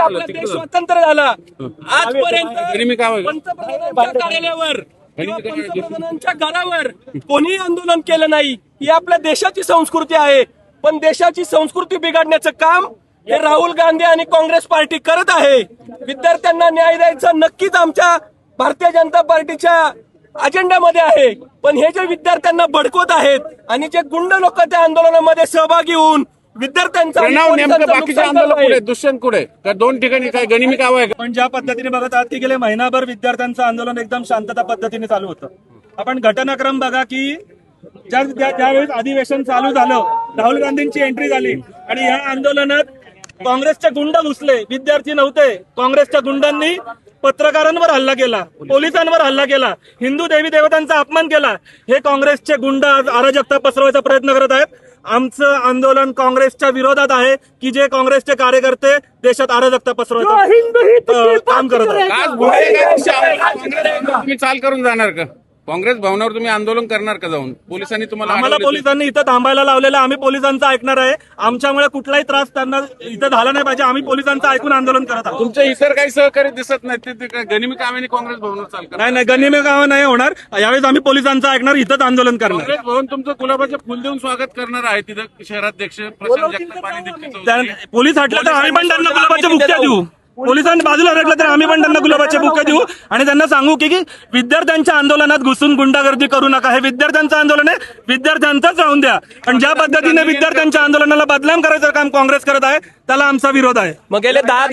आपला देश स्वतंत्र झाला आजपर्यंत पंतप्रधानांच्या कार्यालयावर किंवा पंतप्रधानांच्या घरावर कोणी आंदोलन केलं नाही. ही आपल्या देशाची संस्कृती आहे. पण देशाची संस्कृती बिघडण्याचं काम हे राहुल गांधी आणि काँग्रेस पार्टी करत आहे. विद्यार्थ्यांना न्याय द्यायचं नक्कीच आमच्या भारतीय जनता पार्टीच्या अजेंड्यामध्ये आहे. पण हे जे विद्यार्थ्यांना भडकवत आहेत आणि जे गुंड लोक त्या आंदोलनामध्ये सहभागी होऊन विद्यार्थ्यांचा बाकीच्या आंदोलन दुष्यंत कुठे तर 2 ठिकाणी काय गनिमी काव आहे. पण ज्या पद्धतीने बघत आहात की गेले महिनाभर विद्यार्थ्यांचं आंदोलन एकदम शांतता पद्धतीने चालू होतं. आपण घटनाक्रम बघा की ज्यावेळेस अधिवेशन चालू झालं, राहुल गांधींची एंट्री झाली आणि या आंदोलनात काँग्रेसचे गुंड घुसले. विद्यार्थी नव्हते. काँग्रेसच्या गुंडांनी पत्रकारांवर हल्ला केला, पोलिसांवर हल्ला केला, हिंदू देवी देवतांचा अपमान केला. हे काँग्रेसचे गुंड आज अराजकता पसरवायचा प्रयत्न करत आहेत. आमचं आंदोलन काँग्रेसच्या विरोधात आहे की जे काँग्रेसचे कार्यकर्ते देशात अराजकता पसरवायचं काम करत आहेत. तुम्ही चाल करून जाणार का काँग्रेस भवनावर? तुम्ही आंदोलन करणार का जाऊन? पोलिसांनी तुम्हाला आम्हाला पोलिसांनी इथं थांबायला लावलेलं. आम्ही पोलिसांचं ऐकणार आहे. आमच्यामुळे कुठलाही त्रास त्यांना इथं झाला नाही पाहिजे. आम्ही पोलिसांचं ऐकून आंदोलन करत आहोत. तुमच्या इतर काही सहकारी दिसत नाही ते गनिमी कामाने काँग्रेस भवनावर चाल करणार? नाही गनिमी कामं नाही होणार. यावेळेस आम्ही पोलिसांचं ऐकणार, इथंच आंदोलन करणार. काँग्रेस भवन तुमचं गुलाबाचे फुल देऊन स्वागत करणार आहे तिथं शहराध्यक्ष प्रशांत जगताप आणि दीप्ती चौधरी. पोलीस हटलं तर आम्ही पण त्यांना गुलाबाच्या बुक्या देऊ. पोलिसांनी बाजूला हटलं तर आम्ही पण त्यांना गुलाबाच्या बुक्या देऊ आणि त्यांना सांगू की विद्यार्थ्यांच्या आंदोलनात घुसून गुंडागर्दी करू नका. हे विद्यार्थ्यांचं आंदोलन आहे, विद्यार्थ्यांचंच राहून द्या. पण ज्या पद्धतीने विद्यार्थ्यांच्या आंदोलनाला बदनाम करायचं काम काँग्रेस करत आहे त्याला आमचा विरोध आहे. मग गेले 10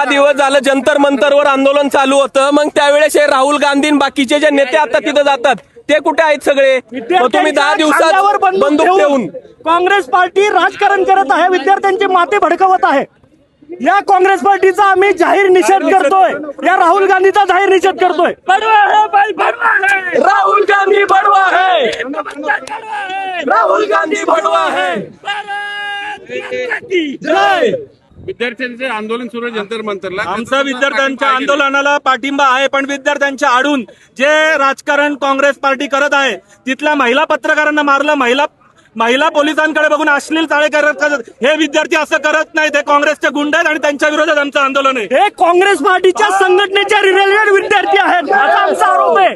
दिवस झालं जंतर मंतरवर आंदोलन चालू होतं. मग त्यावेळेस हे राहुल गांधी बाकीचे जे नेते आता तिथं जातात ते कुठे आहेत सगळे? तुम्ही 10 दिवसात बंदूक ठेवून काँग्रेस पार्टी राजकारण करत आहे, विद्यार्थ्यांचे माते भडकवत आहे. या काँग्रेस पार्टीचा आम्ही जाहीर निषेध करतोय. या राहुल गांधीचा जाहीर निषेध करतोय. राहुल गांधी बडवा है, राहुल गांधी बडवा है. विद्यार्थ्यांचे आंदोलन सुरू आहे जंतर मंतरला. आमचा विद्यार्थ्यांच्या आंदोलनाला पाठिंबा आहे. पण विद्यार्थ्यांच्या आडून जे राजकारण काँग्रेस पार्टी करत आहे, तिथल्या महिला पत्रकारांना मारलं, महिला पोलिसांकडे बघून अश्लील चाळे करत, हे विद्यार्थी असं करत नाही. ते काँग्रेसचे गुंड आहेत आणि त्यांच्या विरोधात आमचं आंदोलन आहे. हे काँग्रेस पार्टीच्या संघटनेच्या रिलेटेड विद्यार्थी आहेत असा आमचा आरोप आहे.